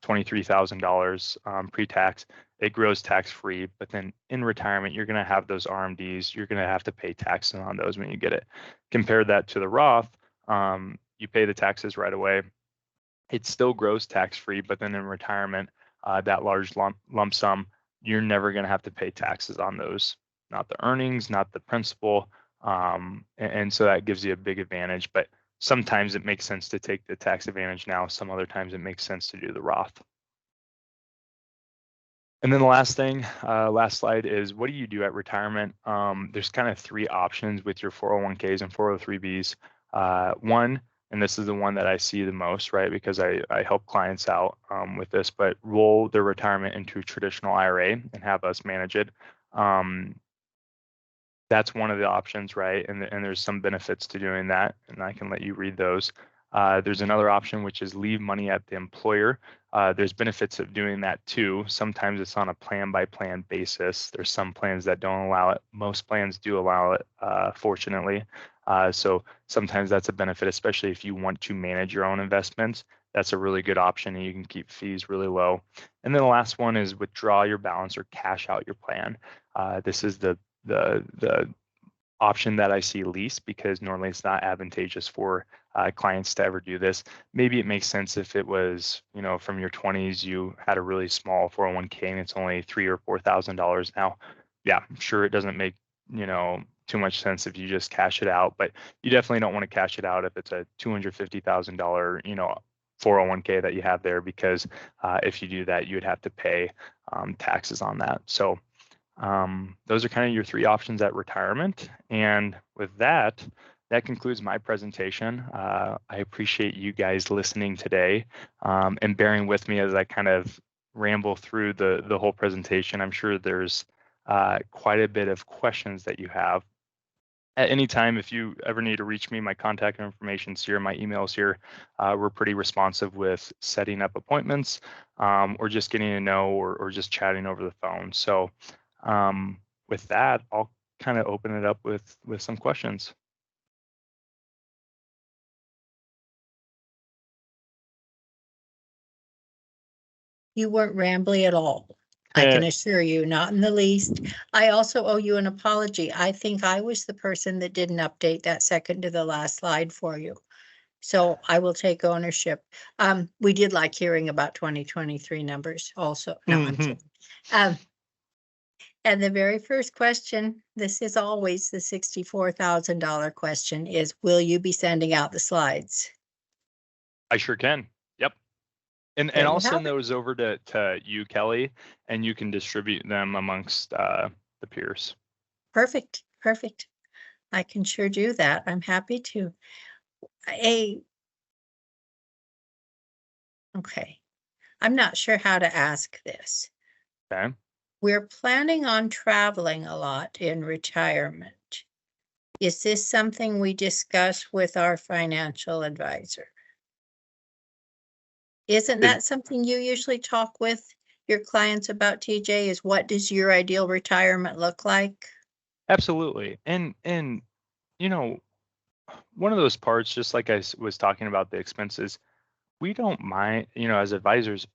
Speaker 2: $23,000 pre-tax, it grows tax-free, but then in retirement, you're going to have those RMDs, you're going to have to pay taxes on those when you get it. Compare that to the Roth, you pay the taxes right away. It still grows tax-free, but then in retirement, that large lump sum, you're never going to have to pay taxes on those, not the earnings, not the principal. And so that gives you a big advantage, but sometimes it makes sense to take the tax advantage now. Some other times it makes sense to do the Roth. And then the last thing, last slide is, what do you do at retirement? There's kind of three options with your 401ks and 403bs. One, and this is the one that I see the most, right? Because I help clients out with this, but roll their retirement into a traditional IRA and have us manage it. That's one of the options, right? And there's some benefits to doing that, and I can let you read those. There's another option, which is leave money at the employer. There's benefits of doing that too. Sometimes it's on a plan by plan basis. There's some plans that don't allow it. Most plans do allow it, fortunately. So sometimes that's a benefit, especially if you want to manage your own investments. That's a really good option, and you can keep fees really low. And then the last one is withdraw your balance or cash out your plan. This is the option that I see least, because normally it's not advantageous for clients to ever do this. Maybe it makes sense if it was, from your 20s, you had a really small 401k and it's only $3,000 or $4,000 now. Yeah, I'm sure it doesn't make, too much sense if you just cash it out, but you definitely don't want to cash it out if it's a $250,000, 401k that you have there, because if you do that, you would have to pay taxes on that. So those are kind of your three options at retirement. And with that, that concludes my presentation. I appreciate you guys listening today and bearing with me as I kind of ramble through the whole presentation. I'm sure there's quite a bit of questions that you have. At any time, if you ever need to reach me, my contact information's here, my email's here. We're pretty responsive with setting up appointments or just getting to know or just chatting over the phone. So with that, I'll kind of open it up with some questions.
Speaker 1: You weren't rambly at all. I can assure you, not in the least. I also owe you an apology. I think I was the person that didn't update that second to the last slide for you. So I will take ownership. We did like hearing about 2023 numbers also. No, I'm kidding. And the very first question, this is always the $64,000 question, is will you be sending out the slides?
Speaker 2: I sure can. Yep. And I'll send those over to you, Kelly, and you can distribute them amongst the peers. Perfect.
Speaker 1: Perfect. I can sure do that. I'm happy to. Okay. I'm not sure how to ask this.
Speaker 2: Okay.
Speaker 1: We're planning on traveling a lot in retirement. Is this something we discuss with our financial advisor? Isn't that something you usually talk with your clients about, TJ, is what does your ideal retirement look like?
Speaker 2: Absolutely. And one of those parts, just like I was talking about the expenses, we don't mind, as advisors,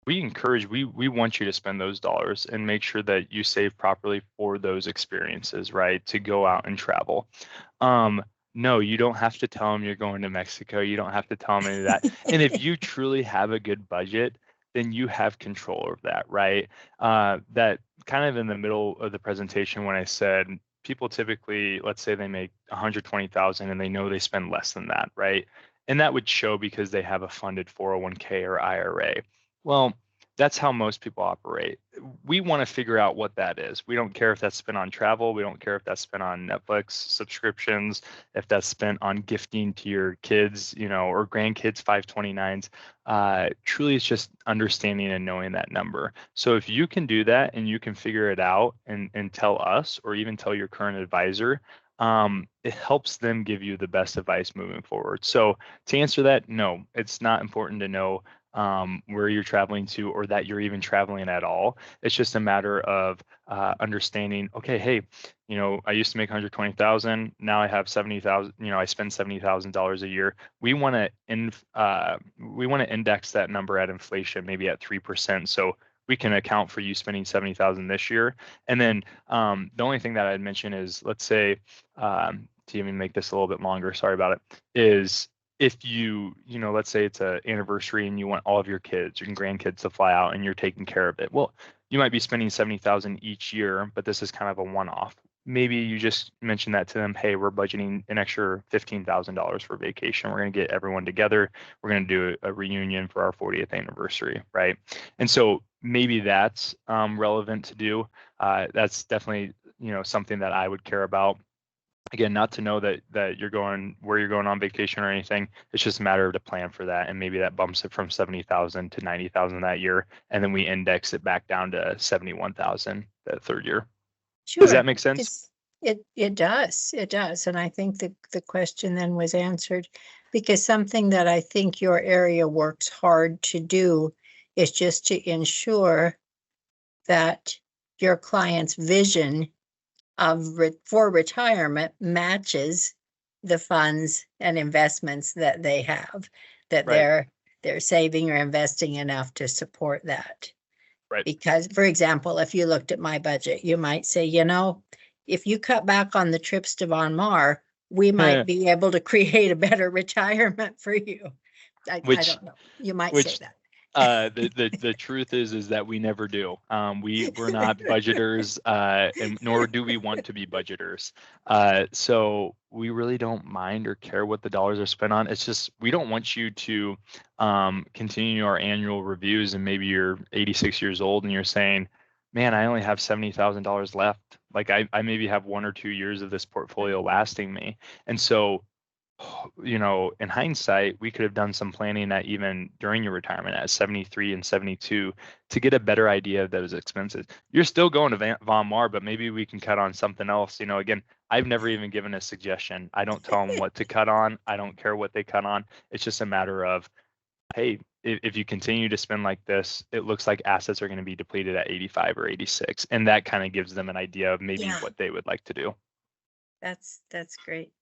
Speaker 2: we encourage, we want you to spend those dollars and make sure that you save properly for those experiences, right? To go out and travel. Um, no, you don't have to tell them you're going to Mexico. You don't have to tell them any of that. And if you truly have a good budget, then you have control of that, right? That kind of in the middle of the presentation when I said people typically, let's say they make 120,000 and they know they spend less than that, right? And that would show because they have a funded 401k or IRA. Well, that's how most people operate. We want to figure out what that is. We don't care if that's spent on travel. We don't care if that's spent on Netflix subscriptions, if that's spent on gifting to your kids, or grandkids 529s. Truly, it's just understanding and knowing that number. So if you can do that and you can figure it out and tell us or even tell your current advisor, it helps them give you the best advice moving forward. So to answer that, no, it's not important to know where you're traveling to or that you're even traveling at all. It's just a matter of understanding, okay, hey, I used to make 120,000. Now I have 70,000, I spend $70,000 a year. We want to index that number at inflation, maybe at 3%. So we can account for you spending 70,000 this year. And then the only thing that I'd mention is, let's say, to even make this a little bit longer, sorry about it, is if let's say it's an anniversary and you want all of your kids and grandkids to fly out and you're taking care of it. Well, you might be spending 70,000 each year, but this is kind of a one-off. Maybe you just mention that to them, hey, we're budgeting an extra $15,000 for vacation. We're going to get everyone together. We're going to do a reunion for our 40th anniversary, right? And so maybe that's relevant to do. That's definitely, something that I would care about. Again, not to know that you're going where you're going on vacation or anything. It's just a matter of to plan for that, and maybe that bumps it from 70,000 to 90,000 that year, and then we index it back down to 71,000 that third year.
Speaker 1: Sure.
Speaker 2: Does that make sense?
Speaker 1: It does. It does. And I think the question then was answered, because something that I think your area works hard to do is just to ensure that your client's vision for retirement matches the funds and investments that they have, that
Speaker 2: Right.
Speaker 1: they're saving or investing enough to support that.
Speaker 2: Right.
Speaker 1: Because, for example, if you looked at my budget, you might say, if you cut back on the trips to Von Mar, we might be able to create a better retirement for you. I don't know. You might say that.
Speaker 2: The truth is that we never do. We're not budgeters, and nor do we want to be budgeters. So we really don't mind or care what the dollars are spent on. It's just we don't want you to continue our annual reviews, and maybe you're 86 years old and you're saying, man, I only have $70,000 left. Like I maybe have 1 or 2 years of this portfolio lasting me. And so in hindsight, we could have done some planning that even during your retirement at 73 and 72 to get a better idea of those expenses. You're still going to Von Mar, but maybe we can cut on something else. Again, I've never even given a suggestion. I don't tell them what to cut on. I don't care what they cut on. It's just a matter of, hey, if you continue to spend like this, it looks like assets are going to be depleted at 85 or 86. And that kind of gives them an idea of maybe what they would like to do.
Speaker 1: That's great.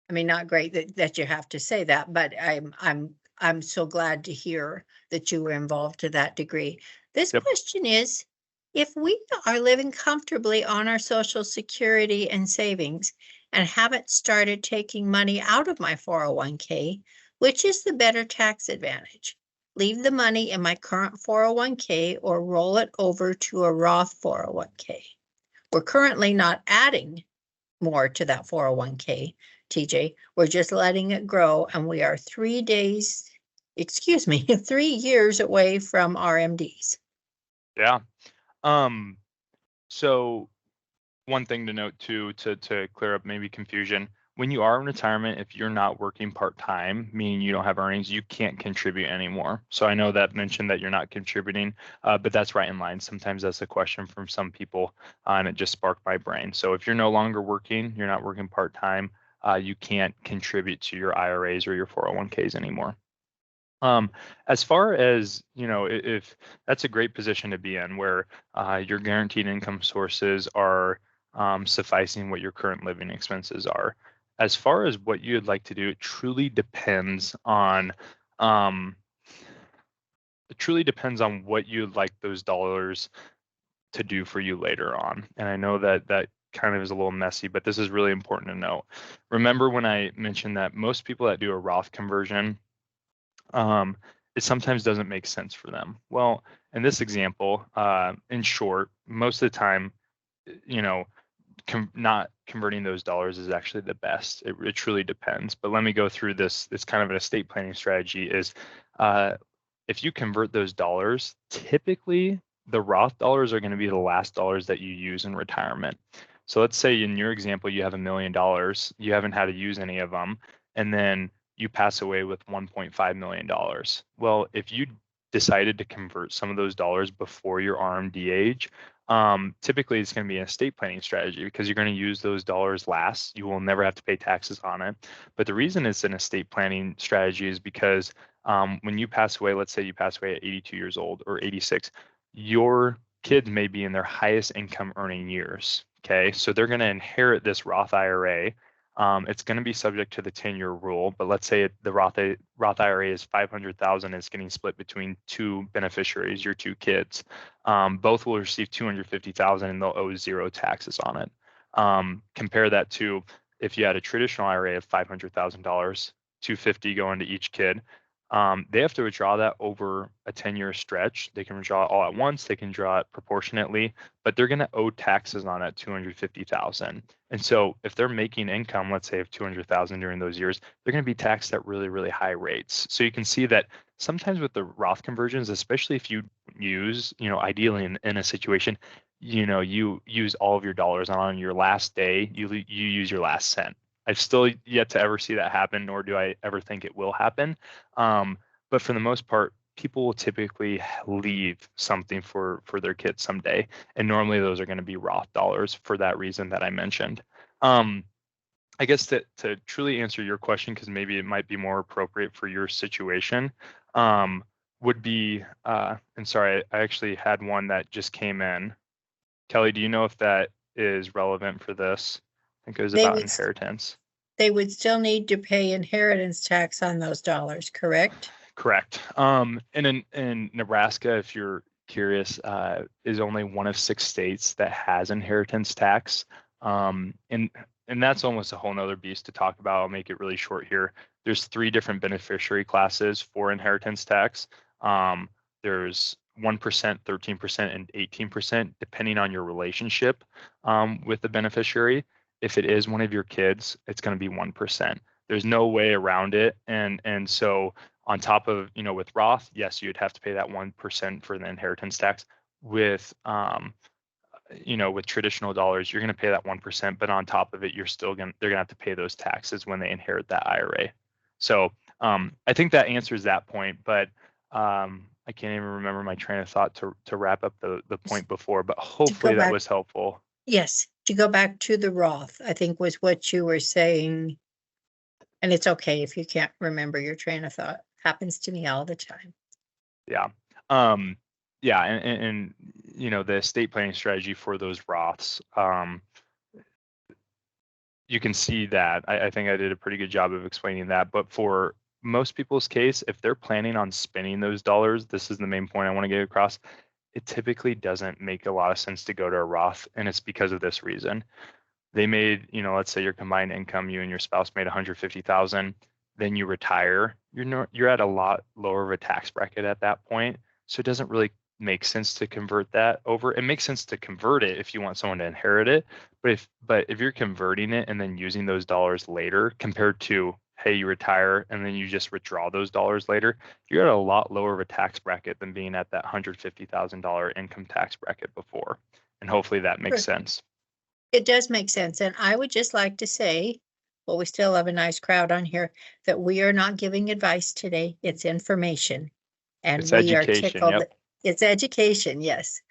Speaker 1: I mean, not great that you have to say that, but I'm so glad to hear that you were involved to that degree. This question is, if we are living comfortably on our Social Security and savings and haven't started taking money out of my 401k, which is the better tax advantage? Leave the money in my current 401k or roll it over to a Roth 401k? We're currently not adding more to that 401k. TJ, we're just letting it grow, and we are 3 years away from RMDs.
Speaker 2: Yeah. So one thing to note too, to clear up maybe confusion, when you are in retirement, if you're not working part-time, meaning you don't have earnings, you can't contribute anymore. So I know that mentioned that you're not contributing, but that's right in line. Sometimes that's a question from some people, and it just sparked my brain. So if you're no longer working, you're not working part-time, you can't contribute to your IRAs or your 401ks anymore. As far as, if that's a great position to be in where your guaranteed income sources are sufficing what your current living expenses are. as far as what you'd like to do, it truly depends on what you'd like those dollars to do for you later on. And I know that that kind of is a little messy, but this is really important to note. Remember when I mentioned that most people that do a Roth conversion, it sometimes doesn't make sense for them. Well, in this example, in short, most of the time, you know, not converting those dollars is actually the best. It truly depends. But let me go through this. It's kind of an estate planning strategy is if you convert those dollars, typically the Roth dollars are going to be the last dollars that you use in retirement. So let's say in your example, you have $1 million, you haven't had to use any of them, and then you pass away with $1.5 million. Well, if you decided to convert some of those dollars before your RMD age, typically it's going to be an estate planning strategy because you're going to use those dollars last. You will never have to pay taxes on it. But the reason it's an estate planning strategy is because when you pass away, let's say you pass away at 82 years old or 86, your kids may be in their highest income earning years. Okay, so they're going to inherit this Roth IRA. It's going to be subject to the 10-year rule, but let's say the Roth IRA is 500,000. It's getting split between two beneficiaries, your two kids. Both will receive 250,000, and they'll owe zero taxes on it. Compare that to if you had a traditional IRA of $500,000, 250 going to each kid. They have to withdraw that over a 10-year stretch. They can withdraw it all at once. They can draw it proportionately, but they're going to owe taxes on that 250,000. And so if they're making income, let's say of 200,000 during those years, they're going to be taxed at really, really high rates. So you can see that sometimes with the Roth conversions, especially if you use, ideally in a situation, you use all of your dollars on your last day, you use your last cent. I've still yet to ever see that happen, nor do I ever think it will happen. But for the most part, people will typically leave something for their kids someday. And normally those are going to be Roth dollars for that reason that I mentioned. I guess to truly answer your question, because maybe it might be more appropriate for your situation, would be, and sorry, I actually had one that just came in. Kelly, do you know if that is relevant for this? I think it was about inheritance.
Speaker 1: They would still need to pay inheritance tax on those dollars, correct?
Speaker 2: Correct. And in Nebraska, if you're curious, is only one of 6 states that has inheritance tax. And that's almost a whole nother beast to talk about. I'll make it really short here. There's 3 different beneficiary classes for inheritance tax. There's 1%, 13%, and 18%, depending on your relationship with the beneficiary. If it is one of your kids, it's going to be 1%. There's no way around it. And so on top of, with Roth, yes, you'd have to pay that 1% for the inheritance tax. With, with traditional dollars, you're going to pay that 1%, but on top of it, they're going to have to pay those taxes when they inherit that IRA. So I think that answers that point, but I can't even remember my train of thought to wrap up the point before, but hopefully that was helpful.
Speaker 1: Yes, to go back to the Roth, I think was what you were saying. And it's okay if you can't remember your train of thought. Happens to me all the time.
Speaker 2: Yeah. Yeah. And the estate planning strategy for those Roths, you can see that. I think I did a pretty good job of explaining that. But for most people's case, if they're planning on spending those dollars, this is the main point I want to get across. It typically doesn't make a lot of sense to go to a Roth, and it's because of this reason. They made, let's say your combined income, you and your spouse made 150,000, then you retire, you're at a lot lower of a tax bracket at that point. So it doesn't really make sense to convert that over. It makes sense to convert it if you want someone to inherit it, but if you're converting it and then using those dollars later compared to, hey, you retire and then you just withdraw those dollars later, you're at a lot lower of a tax bracket than being at that $150,000 income tax bracket before. And hopefully that makes sense.
Speaker 1: It does make sense. And I would just like to say, well, we still have a nice crowd on here, that we are not giving advice today. It's information. And
Speaker 2: it's
Speaker 1: we
Speaker 2: education.
Speaker 1: are tickled. It's education. Yes.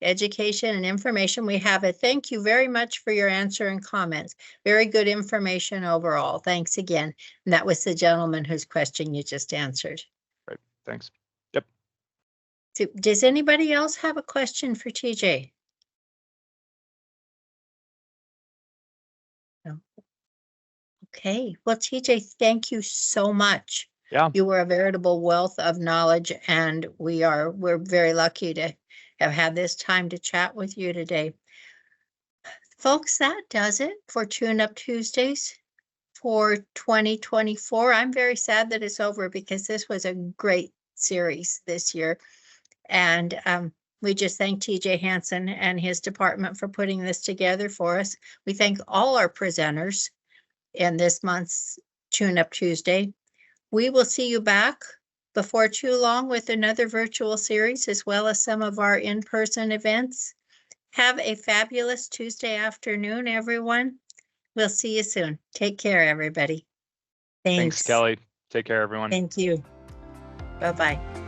Speaker 1: Education and information. We have it. Thank you very much for your answer and comments. Very good information overall. Thanks again. And that was the gentleman whose question you just answered.
Speaker 2: Right. Thanks. Yep.
Speaker 1: So, does anybody else have a question for TJ? No. Okay, well, TJ, thank you so much.
Speaker 2: Yeah,
Speaker 1: You were a veritable wealth of knowledge, and we're very lucky to have had this time to chat with you today. Folks, that does it for Tune Up Tuesdays for 2024. I'm very sad that it's over because this was a great series this year. And we just thank TJ Hansen and his department for putting this together for us. We thank all our presenters in this month's Tune Up Tuesday. We will see you back before too long with another virtual series, as well as some of our in-person events. Have a fabulous Tuesday afternoon, everyone. We'll see you soon. Take care, everybody.
Speaker 2: thanks,
Speaker 1: Thanks.
Speaker 2: Kelly. Take care, everyone.
Speaker 1: Thank you. Bye-bye.